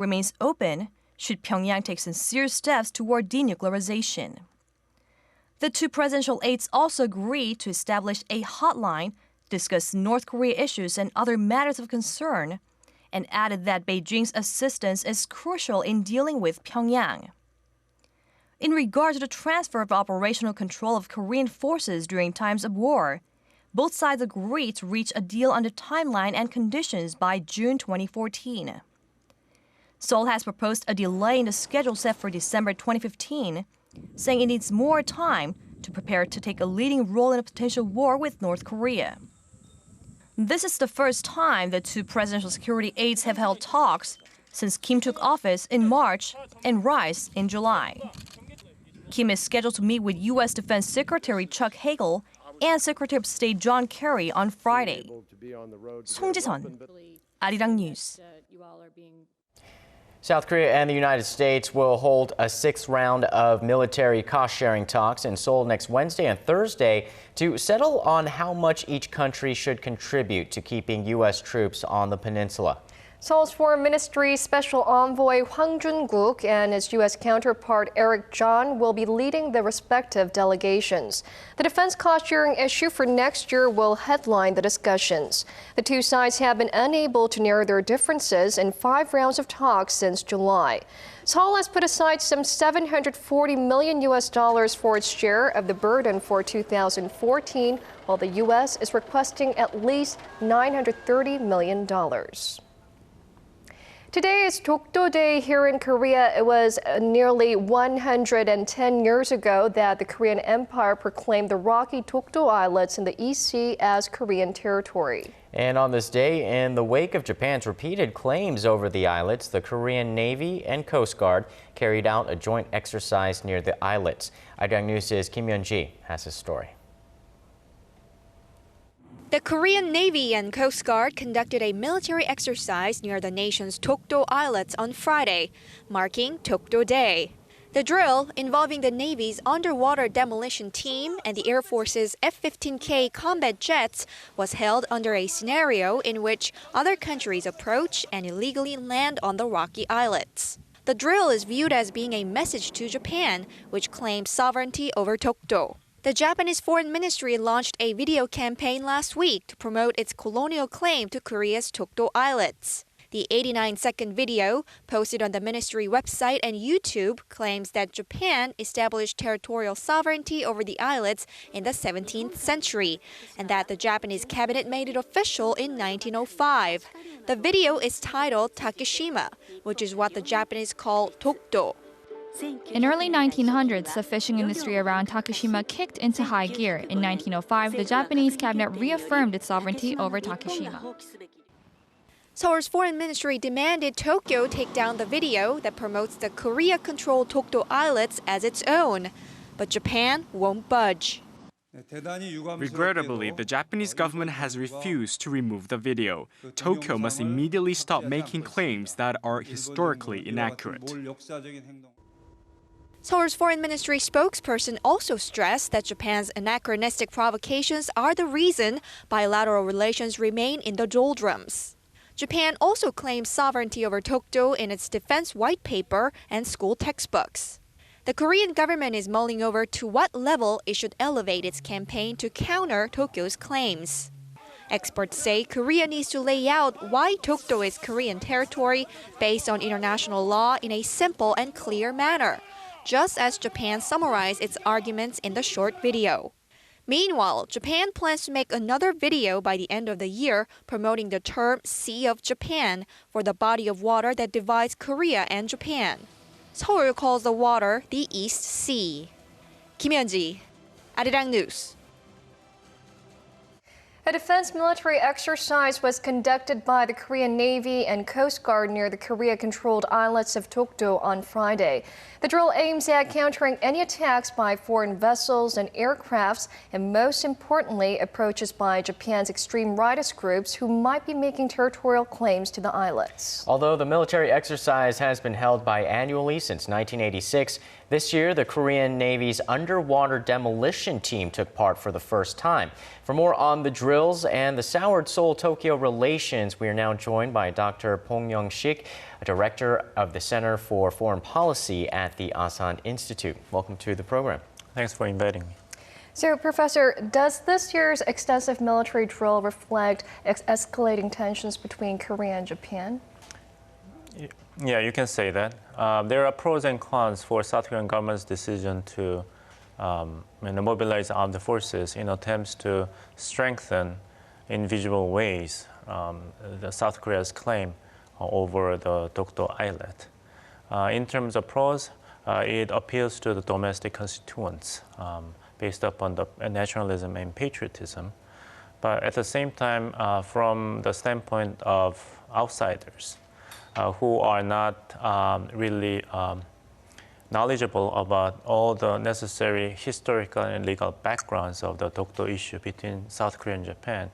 remains open should Pyongyang take sincere steps toward denuclearization. The two presidential aides also agreed to establish a hotline, discuss North Korea issues and other matters of concern, and added that Beijing's assistance is crucial in dealing with Pyongyang. In regard to the transfer of operational control of Korean forces during times of war, both sides agreed to reach a deal on the timeline and conditions by June 2014. Seoul has proposed a delay in the schedule set for December 2015, saying it needs more time to prepare to take a leading role in a potential war with North Korea. This is the first time the two presidential security aides have held talks since Kim took office in March and Rice in July. Kim is scheduled to meet with U.S. Defense Secretary Chuck Hagel and Secretary of State John Kerry on Friday. 송지선, Arirang News. South Korea and the United States will hold a sixth round of military cost-sharing talks in Seoul next Wednesday and Thursday to settle on how much each country should contribute to keeping U.S. troops on the peninsula. Seoul's Foreign Ministry Special Envoy Hwang Jun-guk and his U.S. counterpart Eric John will be leading the respective delegations. The defense cost-sharing issue for next year will headline the discussions. The two sides have been unable to narrow their differences in 5 rounds of talks since July. Seoul has put aside some $740 million for its share of the burden for 2014, while the U.S. is requesting at least $930 million. Today is Dokdo Day here in Korea. It was nearly 110 years ago that the Korean Empire proclaimed the rocky Dokdo Islets in the East Sea as Korean territory. And on this day, in the wake of Japan's repeated claims over the islets, the Korean Navy and Coast Guard carried out a joint exercise near the islets. Arirang News' Kim Yeon-ji has his story. The Korean Navy and Coast Guard conducted a military exercise near the nation's Dokdo Islets on Friday, marking Dokdo Day. The drill, involving the Navy's underwater demolition team and the Air Force's F-15K combat jets, was held under a scenario in which other countries approach and illegally land on the rocky islets. The drill is viewed as being a message to Japan, which claims sovereignty over Dokdo. The Japanese Foreign Ministry launched a video campaign last week to promote its colonial claim to Korea's Dokdo Islets. The 89-second video, posted on the ministry website and YouTube, claims that Japan established territorial sovereignty over the islets in the 17th century, and that the Japanese cabinet made it official in 1905. The video is titled Takeshima, which is what the Japanese call Dokdo. In early 1900s, the fishing industry around Takeshima kicked into high gear. In 1905, the Japanese cabinet reaffirmed its sovereignty over Takeshima. Seoul's foreign ministry demanded Tokyo take down the video that promotes the Korea-controlled Dokdo Islets as its own. But Japan won't budge. Regrettably, the Japanese government has refused to remove the video. Tokyo must immediately stop making claims that are historically inaccurate. Seoul's foreign ministry spokesperson also stressed that Japan's anachronistic provocations are the reason bilateral relations remain in the doldrums. Japan also claims sovereignty over Dokdo in its defense white paper and school textbooks. The Korean government is mulling over to what level it should elevate its campaign to counter Tokyo's claims. Experts say Korea needs to lay out why Dokdo is Korean territory based on international law in a simple and clear manner, just as Japan summarized its arguments in the short video. Meanwhile, Japan plans to make another video by the end of the year promoting the term Sea of Japan for the body of water that divides Korea and Japan. Seoul calls the water the East Sea. Kim Yeon-ji, Arirang News. A defense military exercise was conducted by the Korean Navy and Coast Guard near the Korea-controlled islets of Dokdo on Friday. The drill aims at countering any attacks by foreign vessels and aircrafts, and most importantly, approaches by Japan's extreme rightist groups who might be making territorial claims to the islets. Although the military exercise has been held biannually since 1986, this year the Korean Navy's underwater demolition team took part for the first time. For more on the drill, drills and the soured Seoul-Tokyo relations. We are now joined by Dr. Pong Young-sik, Director of the Center for Foreign Policy at the Asan Institute. Welcome to the program. Thanks for inviting me. So, Professor, does this year's extensive military drill reflect escalating tensions between Korea and Japan? Yeah, you can say that. There are pros and cons for South Korean government's decision to mobilize armed forces in attempts to strengthen in visible ways the South Korea's claim over the Dokdo Islet. In terms of pros, it appeals to the domestic constituents based upon the nationalism and patriotism. But at the same time, from the standpoint of outsiders who are not really knowledgeable about all the necessary historical and legal backgrounds of the Dokdo issue between South Korea and Japan,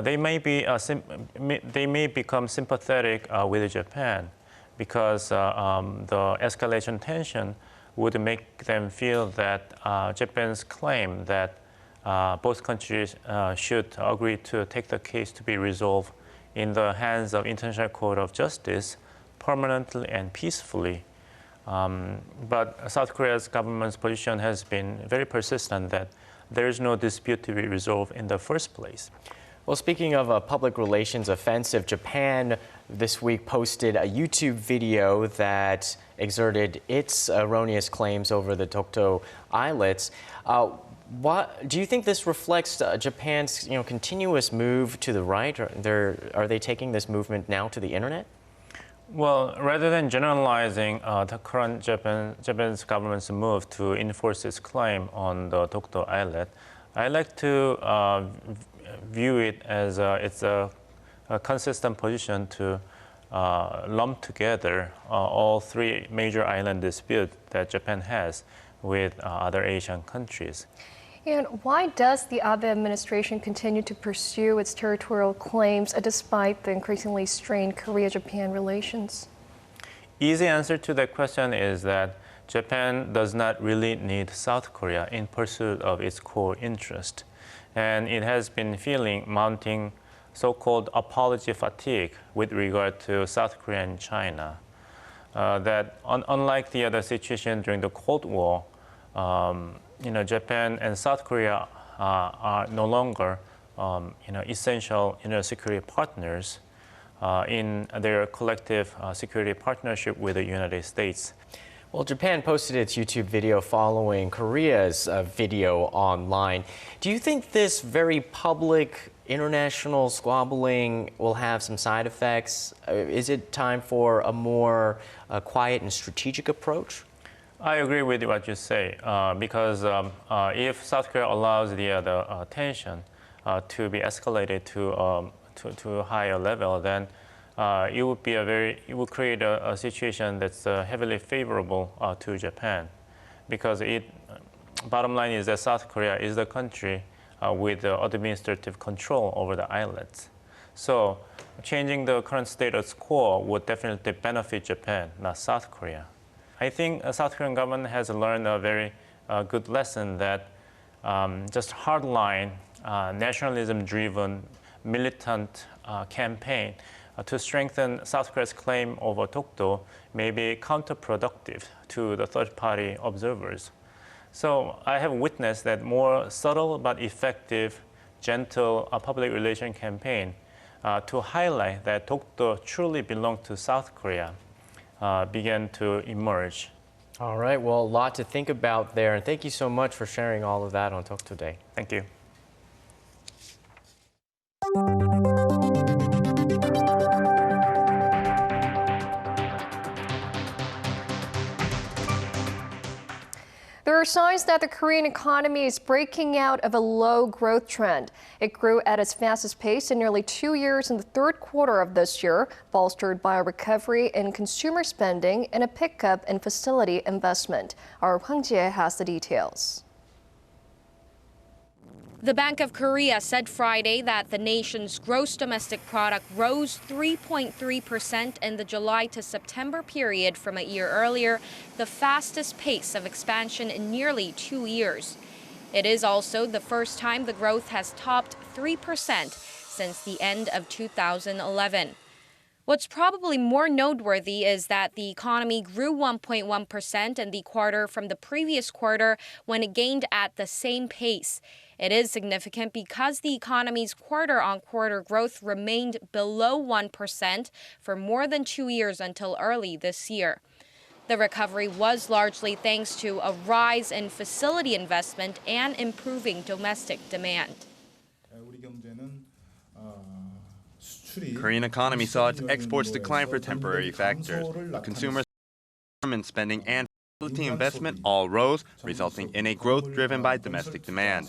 they may become sympathetic with Japan because the escalation tension would make them feel that Japan's claim that both countries should agree to take the case to be resolved in the hands of International Court of Justice permanently and peacefully. But South Korea's government's position has been very persistent that there is no dispute to be resolved in the first place. Well, speaking of a public relations offensive, Japan this week posted a YouTube video that exerted its erroneous claims over the Dokdo Islets. What do you think this reflects Japan's continuous move to the right? Are they taking this movement now to the internet? Well, rather than generalizing the current Japan's government's move to enforce its claim on the Dokdo Islet, I like to view it as it's a consistent position to lump together all three major island disputes that Japan has with other Asian countries. And why does the Abe administration continue to pursue its territorial claims despite the increasingly strained Korea-Japan relations? Easy answer to that question is that Japan does not really need South Korea in pursuit of its core interest. And it has been feeling mounting so-called apology fatigue with regard to South Korea and China. That unlike the other situation during the Cold War, Japan and South Korea are no longer essential security partners in their collective security partnership with the United States. Well, Japan posted its YouTube video following Korea's video online. Do you think this very public international squabbling will have some side effects? Is it time for a more quiet and strategic approach? I agree with what you say, because if South Korea allows the tension to be escalated to a higher level, then it would create a situation that's heavily favorable to Japan, because bottom line is that South Korea is the country with administrative control over the islets. So changing the current status quo would definitely benefit Japan, not South Korea. I think the South Korean government has learned a very good lesson that just hardline, nationalism-driven, militant campaign to strengthen South Korea's claim over Dokdo may be counterproductive to the third-party observers. So I have witnessed that more subtle but effective, gentle public relation campaign to highlight that Dokdo truly belonged to South Korea began to emerge. All right, well, a lot to think about there, and thank you so much for sharing all of that on Talk Today. Thank you. There are signs that the Korean economy is breaking out of a low growth trend. It grew at its fastest pace in nearly 2 years in the third quarter of this year, bolstered by a recovery in consumer spending and a pickup in facility investment. Our Hwang Jie has the details. The Bank of Korea said Friday that the nation's gross domestic product rose 3.3% in the July to September period from a year earlier, the fastest pace of expansion in nearly 2 years. It is also the first time the growth has topped 3% since the end of 2011. What's probably more noteworthy is that the economy grew 1.1% in the quarter from the previous quarter when it gained at the same pace. It is significant because the economy's quarter-on-quarter growth remained below 1% for more than 2 years until early this year. The recovery was largely thanks to a rise in facility investment and improving domestic demand. Korean economy saw its exports decline for temporary factors. Consumer spending and facility investment all rose, resulting in a growth driven by domestic demand.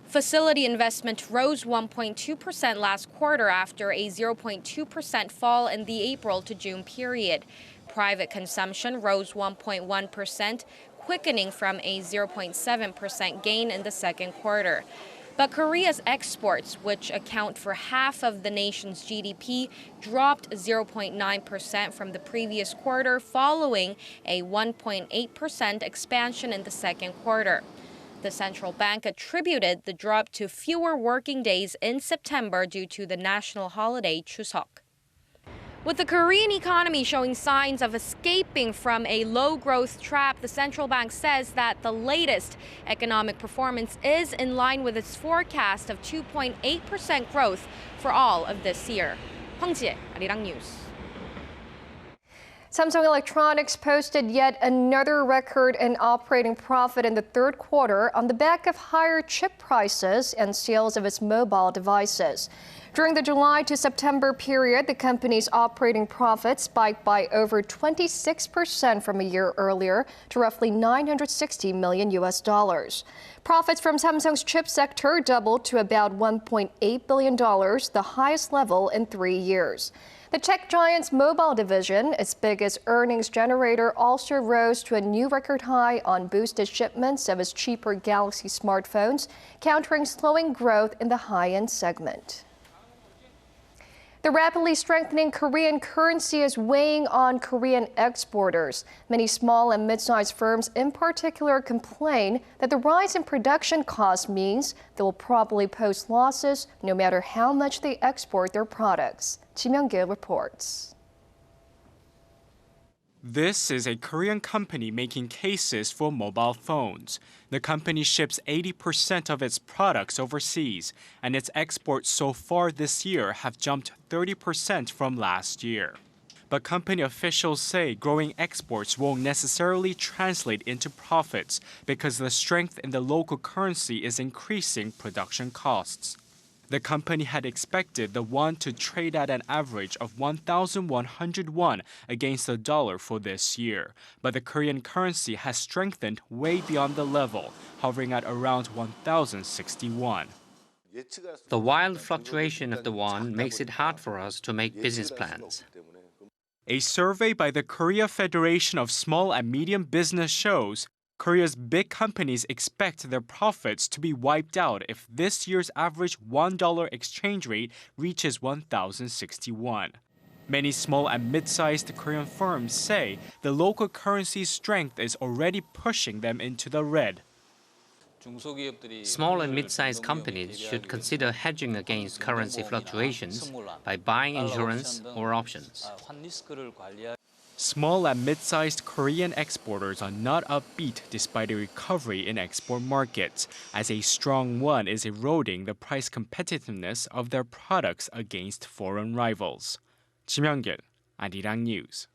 Facility investment rose 1.2% last quarter after a 0.2% fall in the April to June period. Private consumption rose 1.1%, quickening from a 0.7% gain in the second quarter. But Korea's exports, which account for half of the nation's GDP, dropped 0.9% from the previous quarter, following a 1.8% expansion in the second quarter. The central bank attributed the drop to fewer working days in September due to the national holiday Chuseok. With the Korean economy showing signs of escaping from a low-growth trap, the central bank says that the latest economic performance is in line with its forecast of 2.8% growth for all of this year. Hwang Ji-ae, Arirang News. Samsung Electronics posted yet another record in operating profit in the third quarter on the back of higher chip prices and sales of its mobile devices. During the July to September period, the company's operating profit spiked by over 26% from a year earlier to roughly $960 million. Profits from Samsung's chip sector doubled to about $1.8 billion, the highest level in 3 years. The tech giant's mobile division, its biggest earnings generator, also rose to a new record high on boosted shipments of its cheaper Galaxy smartphones, countering slowing growth in the high-end segment. The rapidly strengthening Korean currency is weighing on Korean exporters. Many small and mid-sized firms in particular complain that the rise in production costs means they will probably post losses no matter how much they export their products. Kim Young-gil reports. This is a Korean company making cases for mobile phones. The company ships 80% of its products overseas, and its exports so far this year have jumped 30% from last year. But company officials say growing exports won't necessarily translate into profits because the strength in the local currency is increasing production costs. The company had expected the won to trade at an average of 1,100 won against the dollar for this year, but the Korean currency has strengthened way beyond the level, hovering at around 1,060 won. The wild fluctuation of the won makes it hard for us to make business plans. A survey by the Korea Federation of Small and Medium Business shows Korea's big companies expect their profits to be wiped out if this year's average $1 exchange rate reaches 1,061. Many small and mid-sized Korean firms say the local currency's strength is already pushing them into the red. Small and mid-sized companies should consider hedging against currency fluctuations by buying insurance or options. Small and mid-sized Korean exporters are not upbeat despite a recovery in export markets, as a strong won is eroding the price competitiveness of their products against foreign rivals. Kim Young-gil, Arirang News.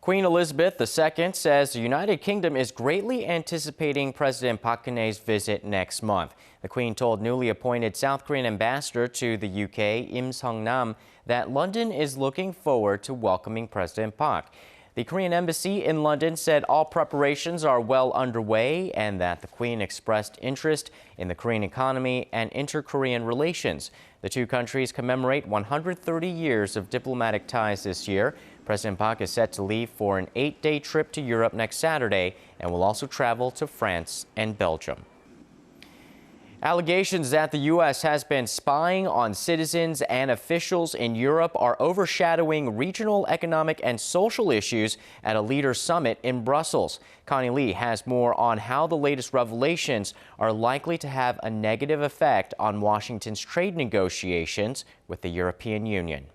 Queen Elizabeth II says the United Kingdom is greatly anticipating President Park Geun-hye's visit next month. The Queen told newly appointed South Korean ambassador to the UK, Im Sung-nam, that London is looking forward to welcoming President Park. The Korean embassy in London said all preparations are well underway and that the Queen expressed interest in the Korean economy and inter-Korean relations. The two countries commemorate 130 years of diplomatic ties this year. President Park is set to leave for an 8-day trip to Europe next Saturday and will also travel to France and Belgium. Allegations that the U.S. has been spying on citizens and officials in Europe are overshadowing regional economic and social issues at a leaders' summit in Brussels. Connie Lee has more on how the latest revelations are likely to have a negative effect on Washington's trade negotiations with the European Union.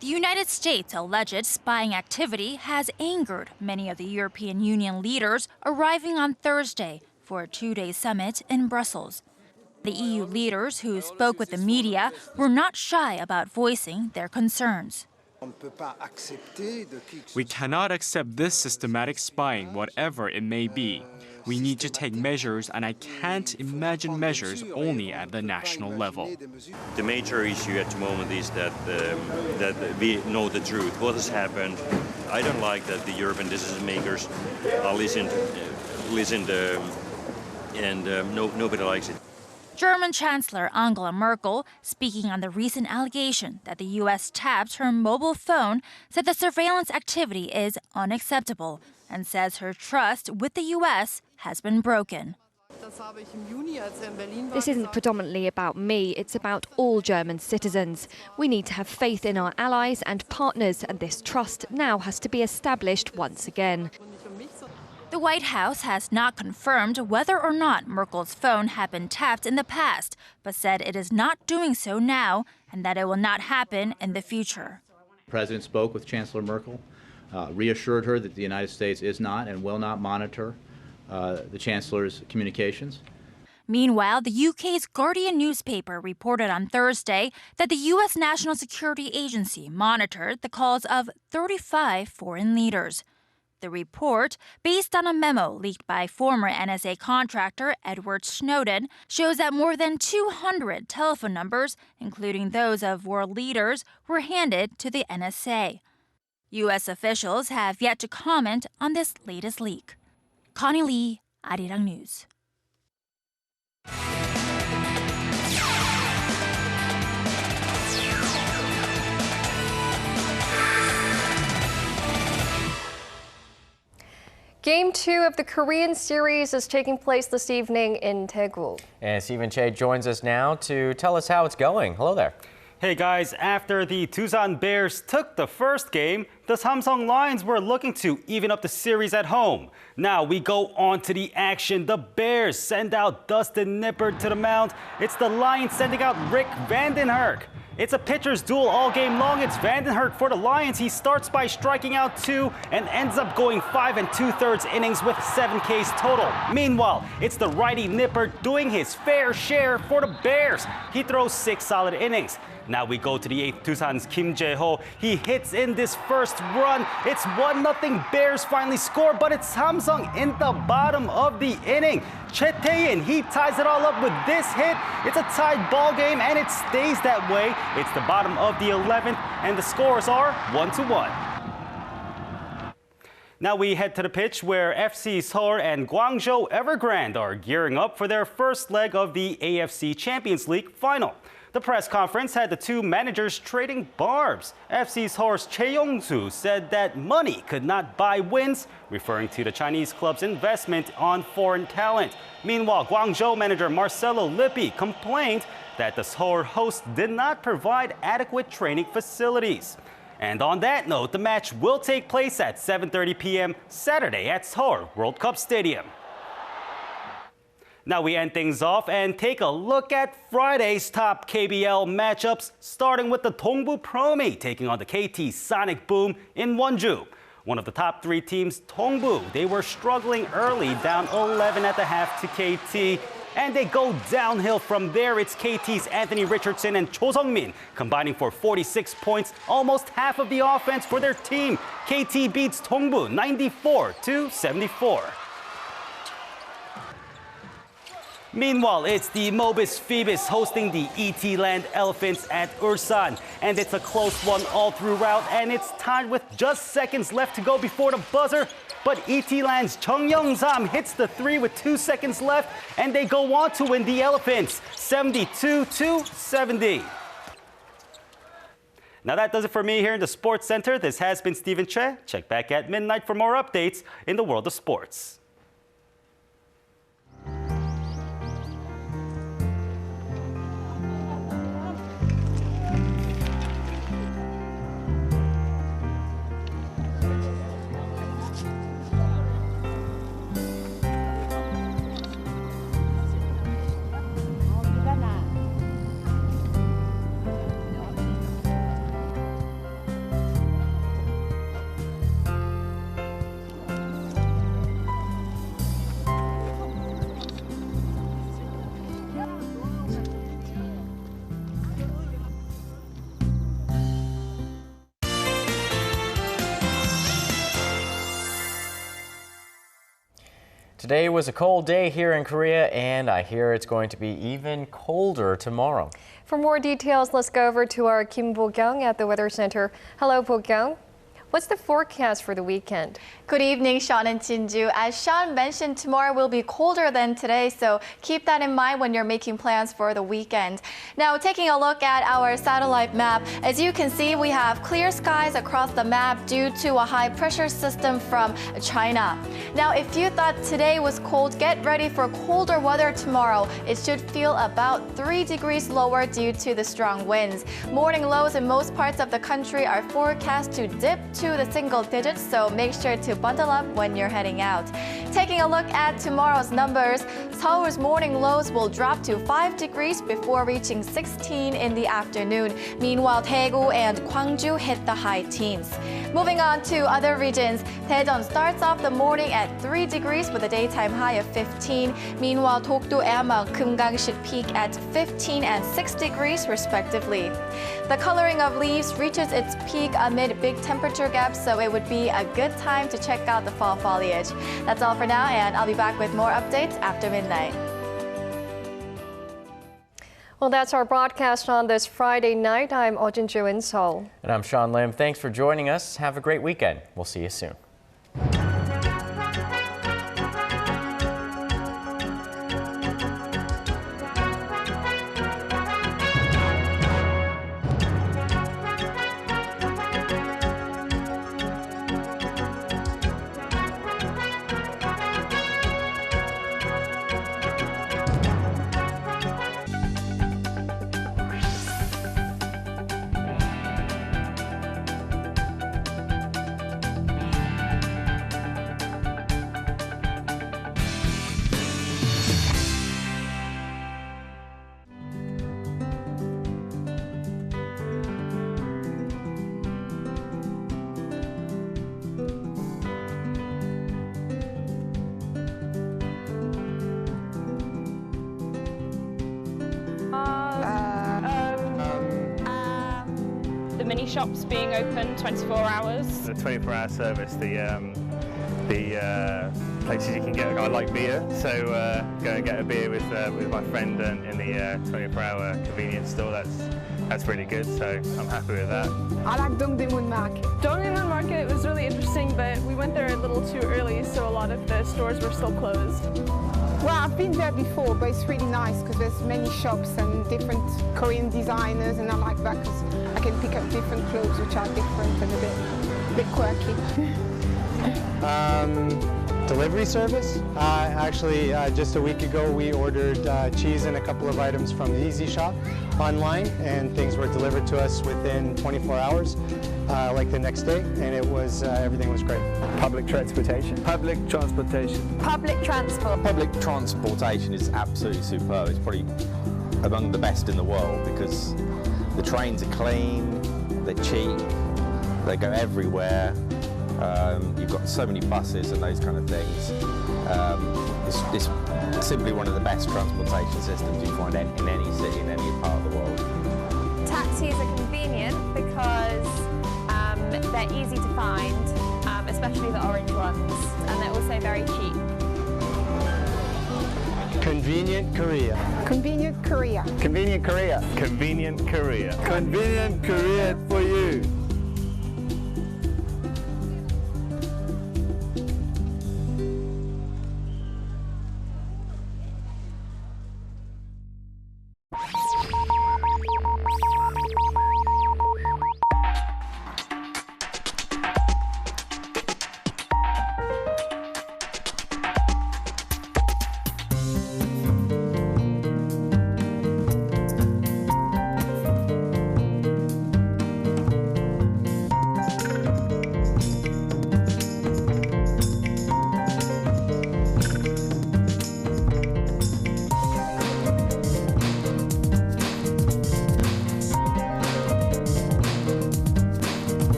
The United States' alleged spying activity has angered many of the European Union leaders arriving on Thursday for a two-day summit in Brussels. The EU leaders who spoke with the media were not shy about voicing their concerns. We cannot accept this systematic spying, whatever it may be. We need to take measures, and I can't imagine measures only at the national level. The major issue at the moment is that we know the truth, what has happened. I don't like that the European decision makers are listened and nobody likes it. German Chancellor Angela Merkel, speaking on the recent allegation that the U.S. tapped her mobile phone, said the surveillance activity is unacceptable and says her trust with the U.S. has been broken. This isn't predominantly about me, it's about all German citizens. We need to have faith in our allies and partners, and this trust now has to be established once again. The White House has not confirmed whether or not Merkel's phone had been tapped in the past, but said it is not doing so now and that it will not happen in the future. The President spoke with Chancellor Merkel, reassured her that the United States is not and will not monitor the Chancellor's communications. Meanwhile, the UK's Guardian newspaper reported on Thursday that the U.S. National Security Agency monitored the calls of 35 foreign leaders. The report, based on a memo leaked by former NSA contractor Edward Snowden, shows that more than 200 telephone numbers, including those of world leaders, were handed to the NSA. U.S. officials have yet to comment on this latest leak. Connie Lee, Arirang News. Game 2 of the Korean series is taking place this evening in Daegu. And Stephen Che joins us now to tell us how it's going. Hello there. Hey guys, after the Tusan Bears took the first game, the Samsung Lions were looking to even up the series at home. Now we go on to the action. The Bears send out Dustin Nippert to the mound. It's the Lions sending out Rick Vandenherk. It's a pitcher's duel all game long. It's Vandenherk for the Lions. He starts by striking out 2 and ends up going 5 2/3 innings with 7 Ks total. Meanwhile, it's the righty Nippert doing his fair share for the Bears. He throws 6 solid innings. Now we go to the 8th, Tusan's Kim Jae-ho. He hits in this first run. It's 1-0 Bears finally score, but it's Samsung in the bottom of the inning. Choi Tae-in, he ties it all up with this hit. It's a tied ball game, and it stays that way. It's the bottom of the 11th, and the scores are 1-1. Now we head to the pitch where FC Seoul and Gwangju Evergrande are gearing up for their first leg of the AFC Champions League final. The press conference had the two managers trading barbs. FC Seoul's Choi Yong-soo said that money could not buy wins, referring to the Chinese club's investment on foreign talent. Meanwhile, Gwangju manager Marcelo Lippi complained that the Seoul hosts did not provide adequate training facilities. And on that note, the match will take place at 7:30 p.m. Saturday at Seoul World Cup Stadium. Now we end things off and take a look at Friday's top KBL matchups, starting with the Dongbu Promi taking on the KT Sonic Boom in Wonju. One of the top 3 teams, Dongbu, they were struggling early, down 11 at the half to KT. And they go downhill from there. It's KT's Anthony Richardson and Cho Sung-min combining for 46 points, almost half of the offense for their team. KT beats Dongbu 94-74. Meanwhile, it's the Mobis Phoebus hosting the ET Land Elephants at Ulsan. And it's a close one all throughout, and it's tied with just seconds left to go before the buzzer. But ET Land's Chung Young-sam hits the 3 with 2 seconds left, and they go on to win the Elephants 72-70. Now that does it for me here in the Sports Center. This has been Stephen Che. Check back at midnight for more updates in the world of sports. Today was a cold day here in Korea, and I hear it's going to be even colder tomorrow. For more details, let's go over to our Kim Bo-kyung at the Weather Center. Hello, Bo-kyung. What's the forecast for the weekend? Good evening, Sean and Jinju. As Sean mentioned, tomorrow will be colder than today, so keep that in mind when you're making plans for the weekend. Now, taking a look at our satellite map, as you can see, we have clear skies across the map due to a high pressure system from China. Now, if you thought today was cold, get ready for colder weather tomorrow. It should feel about 3 degrees lower due to the strong winds. Morning lows in most parts of the country are forecast to dip to the single digits, so make sure to bundle up when you're heading out. Taking a look at tomorrow's numbers, Seoul's morning lows will drop to 5 degrees before reaching 16 in the afternoon. Meanwhile, Daegu and Gwangju hit the high teens. Moving on to other regions, Daejeon starts off the morning at 3 degrees with a daytime high of 15. Meanwhile, Dokdo, Arirang, Kumgang should peak at 15 and 6 degrees respectively. The coloring of leaves reaches its peak amid big temperature gaps, so it would be a good time to check out the fall foliage. That's all for now, and I'll be back with more updates after midnight. Well, that's our broadcast on this Friday night. I'm Jinju in Seoul. And I'm Sean Lim. Thanks for joining us. Have a great weekend. We'll see you soon. The mini shops being open 24 hours. The 24-hour service, the places you can get. I like beer, so go and get a beer with my friend in the 24-hour convenience store. That's really good. So I'm happy with that. I like Dongdaemun Market. Dongdaemun Market was really interesting, but we went there a little too early, so a lot of the stores were still closed. Well, I've been there before, but it's really nice because there's many shops and different Korean designers, and I like that because I can pick up different clothes which are different and a bit quirky. Delivery service. Actually, just a week ago, we ordered cheese and a couple of items from the Easy Shop online, and things were delivered to us within 24 hours, like the next day, and it was everything was great. Public transportation. Public transportation. Public transport. Public transportation is absolutely superb. It's probably among the best in the world because the trains are clean, they're cheap, they go everywhere. You've got so many buses and those kind of things. It's simply one of the best transportation systems you find in any city, in any part of the world. Taxis are convenient because they're easy to find, especially the orange ones, and they're also very cheap. Convenient Korea. Convenient Korea. Convenient Korea. Convenient Korea. Convenient Korea for you.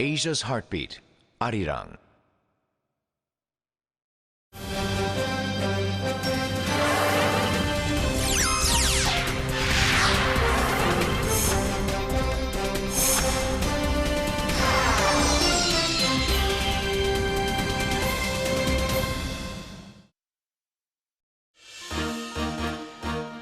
Asia's heartbeat, Arirang.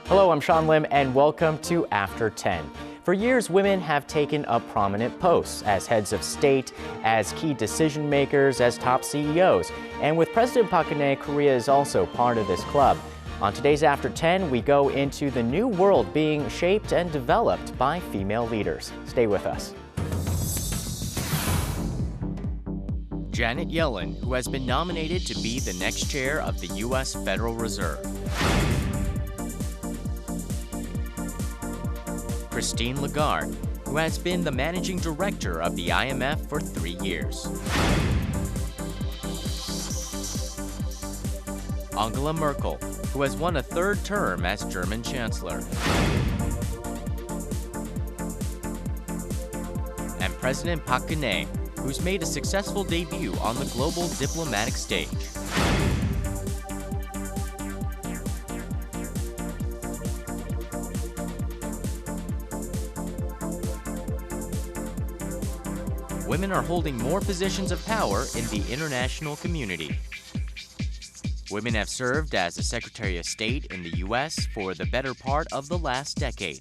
Hello, I'm Sean Lim, and welcome to After 10. For years, women have taken up prominent posts as heads of state, as key decision makers, as top CEOs. And with President Park Geun-hye, Korea is also part of this club. On today's After 10, we go into the new world being shaped and developed by female leaders. Stay with us. Janet Yellen, who has been nominated to be the next chair of the U.S. Federal Reserve. Christine Lagarde, who has been the managing director of the IMF for 3 years. Angela Merkel, who has won a third term as German Chancellor. And President Park Geun-hye, who's made a successful debut on the global diplomatic stage. Women are holding more positions of power in the international community. Women have served as the Secretary of State in the U.S. for the better part of the last decade.